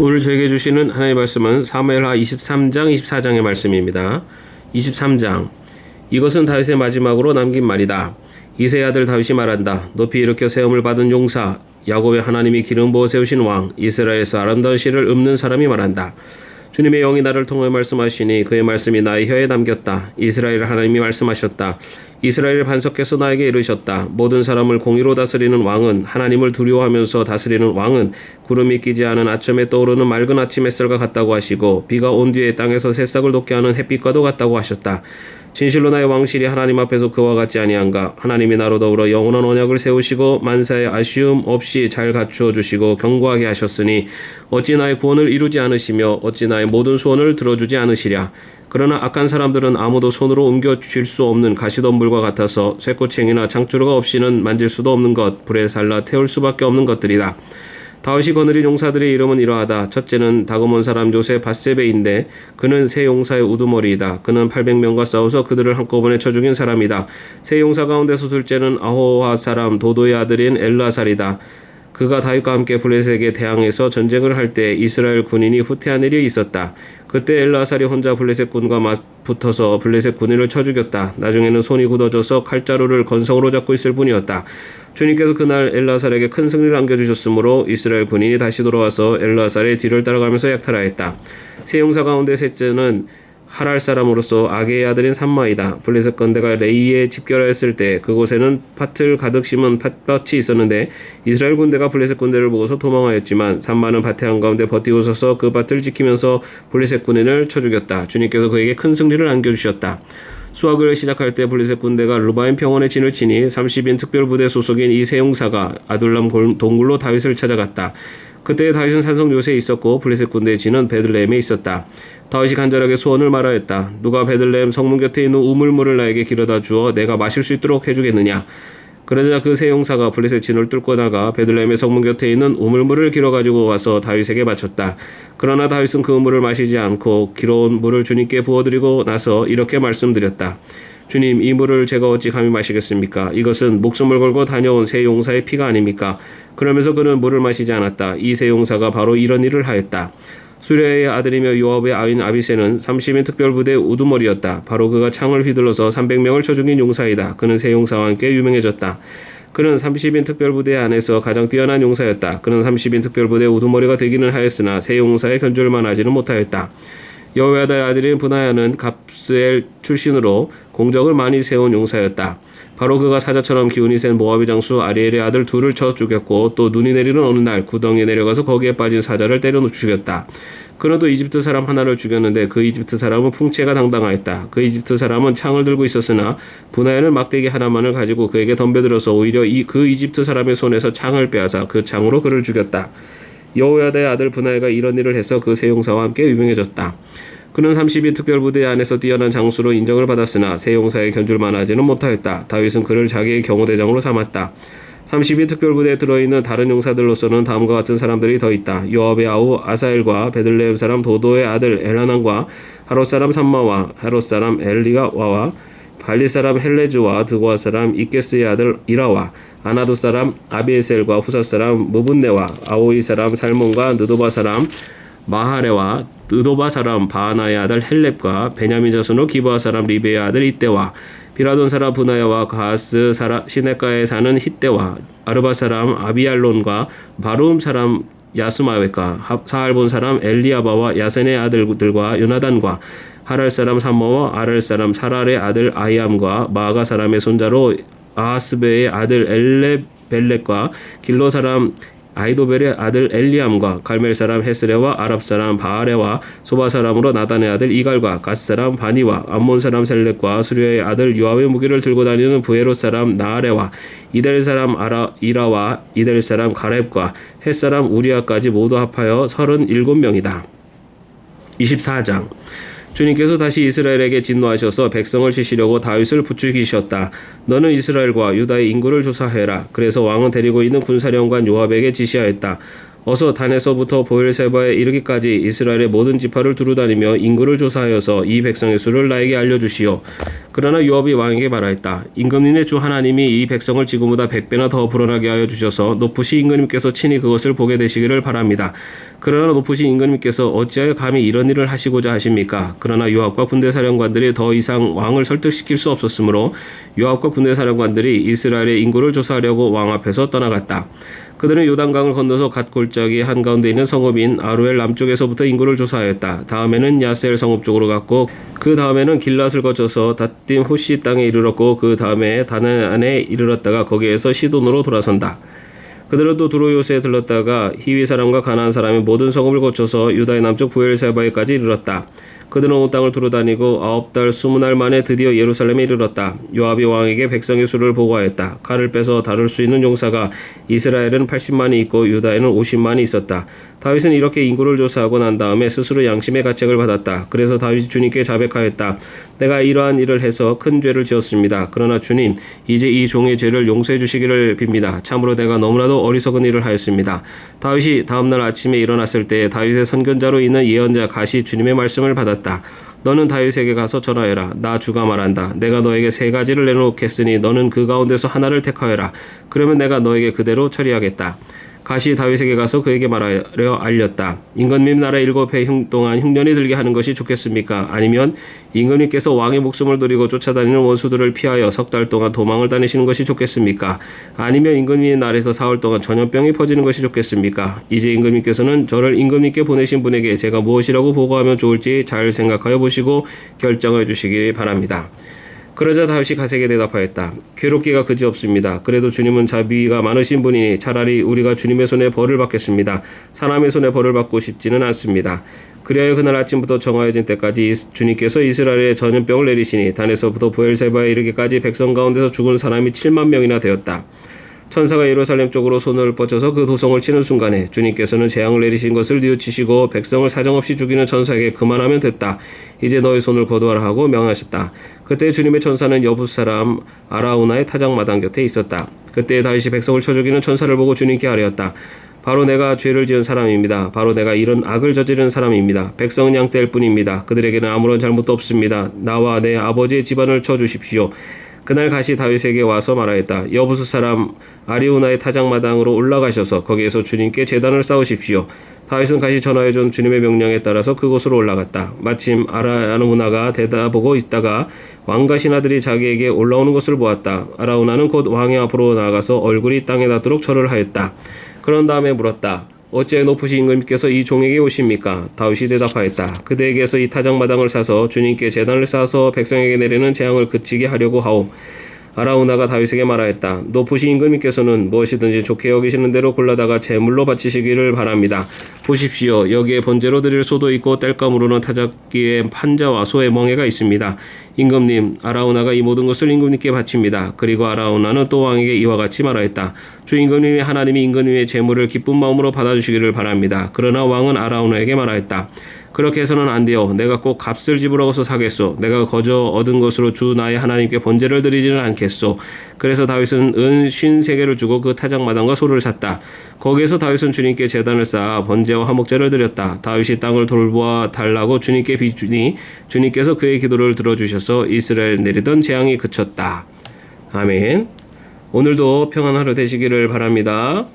오늘 저에게 주시는 하나님의 말씀은 사무엘하 23장 24장의 말씀입니다. 23장 이것은 다윗의 마지막으로 남긴 말이다. 이새의 아들 다윗이 말한다. 높이 일으켜 세움을 받은 용사 야곱의 하나님이 기름 부어 세우신 왕 이스라엘에서 아름다운 시를 읊는 사람이 말한다. 주님의 영이 나를 통해 말씀하시니 그의 말씀이 나의 혀에 남겼다. 이스라엘 하나님이 말씀하셨다. 이스라엘을 반석해서 나에게 이르셨다. 모든 사람을 공의로 다스리는 왕은 하나님을 두려워하면서 다스리는 왕은 구름이 끼지 않은 아침에 떠오르는 맑은 아침 햇살과 같다고 하시고 비가 온 뒤에 땅에서 새싹을 돋게 하는 햇빛과도 같다고 하셨다. 진실로 나의 왕실이 하나님 앞에서 그와 같지 아니한가. 하나님이 나로 더불어 영원한 언약을 세우시고 만사에 아쉬움 없이 잘 갖추어 주시고 견고하게 하셨으니 어찌 나의 구원을 이루지 않으시며 어찌 나의 모든 소원을 들어주지 않으시랴. 그러나 악한 사람들은 아무도 손으로 옮겨줄 수 없는 가시덤불과 같아서 쇠꼬챙이나 창조로가 없이는 만질 수도 없는 것, 불에 살라 태울 수밖에 없는 것들이다. 다윗이 거느린 용사들의 이름은 이러하다. 첫째는 다그몬 사람 요셉 밧세베인데 그는 세 용사의 우두머리이다. 그는 800명과 싸워서 그들을 한꺼번에 쳐 죽인 사람이다. 세 용사 가운데서 둘째는 아호와 사람 도도의 아들인 엘르아살이다. 그가 다윗과 함께 블레셋에게 대항해서 전쟁을 할 때 이스라엘 군인이 후퇴한 일이 있었다. 그때 엘르아살이 혼자 블레셋 군과 맞붙어서 블레셋 군인을 쳐 죽였다. 나중에는 손이 굳어져서 칼자루를 건성으로 잡고 있을 뿐이었다. 주님께서 그날 엘르아살에게 큰 승리를 안겨주셨으므로 이스라엘 군인이 다시 돌아와서 엘르아살의 뒤를 따라가면서 약탈하였다. 세 용사 가운데 셋째는 하랄 사람으로서 아게의 아들인 삼마이다. 블레셋 건대가 레이에 집결하였을 때 그곳에는 밭을 가득 심은 팥밭이 있었는데 이스라엘 군대가 블레셋 군대를 보고서 도망하였지만 삼마는 밭의 한가운데 버티고 서서 그 밭을 지키면서 블레셋 군인을 쳐 죽였다. 주님께서 그에게 큰 승리를 안겨주셨다. 수확을 시작할 때 블레셋 군대가 르바임 평원에 진을 치니 30인 특별부대 소속인 이 세 용사가 아둘람 동굴로 다윗을 찾아갔다. 그때 다윗은 산성 요새에 있었고 블레셋 군대의 진은 베들레헴에 있었다. 다윗이 간절하게 소원을 말하였다. 누가 베들레헴 성문 곁에 있는 우물물을 나에게 길어다 주어 내가 마실 수 있도록 해주겠느냐. 그러자 그 세 용사가 블레셋 진을 뚫고 나가 베들레헴의 성문 곁에 있는 우물물을 길어가지고 와서 다윗에게 바쳤다. 그러나 다윗은 그 우물을 마시지 않고 길어온 물을 주님께 부어드리고 나서 이렇게 말씀드렸다. 주님, 이 물을 제가 어찌 감히 마시겠습니까? 이것은 목숨을 걸고 다녀온 세 용사의 피가 아닙니까? 그러면서 그는 물을 마시지 않았다. 이 세 용사가 바로 이런 일을 하였다. 수레의 아들이며 요압의 아인 아비새는 30인 특별부대의 우두머리였다. 바로 그가 창을 휘둘러서 300명을 쳐 죽인 용사이다. 그는 세 용사와 함께 유명해졌다. 그는 30인 특별부대 안에서 가장 뛰어난 용사였다. 그는 30인 특별부대의 우두머리가 되기는 하였으나 세 용사의 견줄을 만하지는 못하였다. 여호야다의 아들인 브나야는 갑스엘 출신으로 공적을 많이 세운 용사였다. 바로 그가 사자처럼 기운이 센 모압의 장수 아리엘의 아들 둘을 쳐 죽였고 또 눈이 내리는 어느 날 구덩이에 내려가서 거기에 빠진 사자를 때려 죽였다. 그는 또 이집트 사람 하나를 죽였는데 그 이집트 사람은 풍채가 당당하였다. 그 이집트 사람은 창을 들고 있었으나 브나야는 막대기 하나만을 가지고 그에게 덤벼들어서 오히려 그 이집트 사람의 손에서 창을 빼앗아 그 창으로 그를 죽였다. 여호야다의 아들 브나야가 이런 일을 해서 그 세 용사와 함께 유명해졌다. 그는 30인 특별부대 안에서 뛰어난 장수로 인정을 받았으나 세 용사의 견줄만하지는 못하였다. 다윗은 그를 자기의 경호대장으로 삼았다. 30인 특별부대에 들어있는 다른 용사들로서는 다음과 같은 사람들이 더 있다. 요압의 아우 아사엘과 베들레헴 사람 도도의 아들 엘하난과 하롯 사람 삼마와 하롯 사람 엘리가와와 발리 사람 헬레즈와 드고아 사람 이게스의 아들 이라와 아나도 사람 아비에셀과 후사 사람 무분네와 아오이 사람 살몬과 느도바 사람 마하레와 느도바 사람 바하나의 아들 헬렙과 베냐민 자손으로 기브아 사람 리베의 아들 이때와 비라돈 사람 브나야와 가하스 사람 시네가에 사는 히때와 아르바 사람 아비알론과 바루움 사람 야스마웨과 사알본 사람 엘리아바와 야센의 아들들과 요나단과 하랄 사람 삼마와 아랄 사람 사랄의 아들 아이암과 마가 사람의 손자로 아하스베의 아들 엘레벨렛과 길로 사람 아이도벨의 아들 엘리암과 갈멜 사람 헤스레와 아랍 사람 바아레와 소바 사람으로 나단의 아들 이갈과 갓 사람 바니와 암몬 사람 셀렉과 수리의 아들 요압의 무기를 들고 다니는 부에롯 사람 나아레와 이델 사람 이라와 이델 사람 가렙과 헷 사람 우리아까지 모두 합하여 37명이다. 24장 주님께서 다시 이스라엘에게 진노하셔서 백성을 치시려고 다윗을 부추기셨다. 너는 이스라엘과 유다의 인구를 조사해라. 그래서 왕은 데리고 있는 군사령관 요압에게 지시하였다. 어서 단에서부터 보엘세바에 이르기까지 이스라엘의 모든 지파를 두루다니며 인구를 조사하여서 이 백성의 수를 나에게 알려주시오. 그러나 요압이 왕에게 말하였다. 임금님의 주 하나님이 이 백성을 지금보다 100배나 더 불어나게 하여 주셔서 높으신 임금님께서 친히 그것을 보게 되시기를 바랍니다. 그러나 높으신 임금님께서 어찌하여 감히 이런 일을 하시고자 하십니까? 그러나 요압과 군대 사령관들이 더 이상 왕을 설득시킬 수 없었으므로 요압과 군대 사령관들이 이스라엘의 인구를 조사하려고 왕 앞에서 떠나갔다. 그들은 요단강을 건너서 갓 골짜기 한가운데 있는 성읍인 아로엘 남쪽에서부터 인구를 조사하였다. 다음에는 야셀 성읍 쪽으로 갔고 그 다음에는 길랏을 거쳐서 닷딤 호시 땅에 이르렀고 그 다음에 다난에 이르렀다가 거기에서 시돈으로 돌아선다. 그들은 또 두로요스에 들렀다가 히위 사람과 가나안 사람의 모든 성읍을 거쳐서 유다의 남쪽 부엘세바에까지 이르렀다. 그들은 온 땅을 두루다니고 9달 20날 만에 드디어 예루살렘에 이르렀다. 요압이 왕에게 백성의 수를 보고하였다. 칼을 빼서 다룰 수 있는 용사가 이스라엘은 80만이 있고 유다에는 50만이 있었다. 다윗은 이렇게 인구를 조사하고 난 다음에 스스로 양심의 가책을 받았다. 그래서 다윗이 주님께 자백하였다. 내가 이러한 일을 해서 큰 죄를 지었습니다. 그러나 주님, 이제 이 종의 죄를 용서해 주시기를 빕니다. 참으로 내가 너무나도 어리석은 일을 하였습니다. 다윗이 다음날 아침에 일어났을 때 다윗의 선견자로 있는 예언자 갓이 주님의 말씀을 받았다. 너는 다윗에게 가서 전하여라. 나 주가 말한다. 내가 너에게 3가지를 내놓겠으니 너는 그 가운데서 하나를 택하여라. 그러면 내가 너에게 그대로 처리하겠다. 갓이 다윗에게 가서 그에게 말하려 알렸다. 임금님 나라 7해 동안 흉년이 들게 하는 것이 좋겠습니까? 아니면 임금님께서 왕의 목숨을 노리고 쫓아다니는 원수들을 피하여 3달 동안 도망을 다니시는 것이 좋겠습니까? 아니면 임금님의 날에서 4월 동안 전염병이 퍼지는 것이 좋겠습니까? 이제 임금님께서는 저를 임금님께 보내신 분에게 제가 무엇이라고 보고하면 좋을지 잘 생각하여 보시고 결정해 주시기 바랍니다. 그러자 다윗이 갓에게 대답하였다. 괴롭기가 그지없습니다. 그래도 주님은 자비가 많으신 분이니 차라리 우리가 주님의 손에 벌을 받겠습니다. 사람의 손에 벌을 받고 싶지는 않습니다. 그리하여 그날 아침부터 정하여진 때까지 주님께서 이스라엘에 전염병을 내리시니 단에서부터 부엘세바에 이르기까지 백성 가운데서 죽은 사람이 7만 명이나 되었다. 천사가 예루살렘 쪽으로 손을 뻗쳐서 그 도성을 치는 순간에 주님께서는 재앙을 내리신 것을 뉘우치시고 백성을 사정없이 죽이는 천사에게 그만하면 됐다. 이제 너의 손을 거두어라 하고 명하셨다. 그때 주님의 천사는 여부스 사람 아라우나의 타작마당 곁에 있었다. 그때 다윗이 백성을 쳐 죽이는 천사를 보고 주님께 아뢰었다. 바로 내가 죄를 지은 사람입니다. 바로 내가 이런 악을 저지른 사람입니다. 백성은 양떼일 뿐입니다. 그들에게는 아무런 잘못도 없습니다. 나와 내 아버지의 집안을 쳐주십시오. 그날 갓이 다윗에게 와서 말하였다. 여부스 사람 아리우나의 타작마당으로 올라가셔서 거기에서 주님께 제단을 쌓으십시오. 다윗은 갓이 전하여준 주님의 명령에 따라서 그곳으로 올라갔다. 마침 아라우나가 대다보고 있다가 왕과 신하들이 자기에게 올라오는 것을 보았다. 아라우나는 곧 왕의 앞으로 나아가서 얼굴이 땅에 닿도록 절을 하였다. 그런 다음에 물었다. 어찌해 높으신 임금님께서 이 종에게 오십니까? 다윗이 대답하였다. 그대에게서 이 타작마당을 사서 주님께 제단을 쌓아서 백성에게 내리는 재앙을 그치게 하려고 하오. 아라우나가 다윗에게 말하였다. 높으신 임금님께서는 무엇이든지 좋게 여기시는 대로 골라다가 제물로 바치시기를 바랍니다. 보십시오. 여기에 번제로 드릴 소도 있고 땔감으로는 타작기에 판자와 소의 멍에가 있습니다. 임금님, 아라우나가 이 모든 것을 임금님께 바칩니다. 그리고 아라우나는 또 왕에게 이와 같이 말하였다. 주 임금님이 하나님이 임금님의 제물을 기쁜 마음으로 받아주시기를 바랍니다. 그러나 왕은 아라우나에게 말하였다. 그렇게 해서는 안 돼요. 내가 꼭 값을 지불하고서 사겠소. 내가 거저 얻은 것으로 주 나의 하나님께 번제를 드리지는 않겠소. 그래서 다윗은 은 53개를 주고 그 타작마당과 소를 샀다. 거기에서 다윗은 주님께 제단을 쌓아 번제와 화목제를 드렸다. 다윗이 땅을 돌보아 달라고 주님께 비추니 주님께서 그의 기도를 들어주셔서 이스라엘에 내리던 재앙이 그쳤다. 아멘. 오늘도 평안한 하루 되시기를 바랍니다.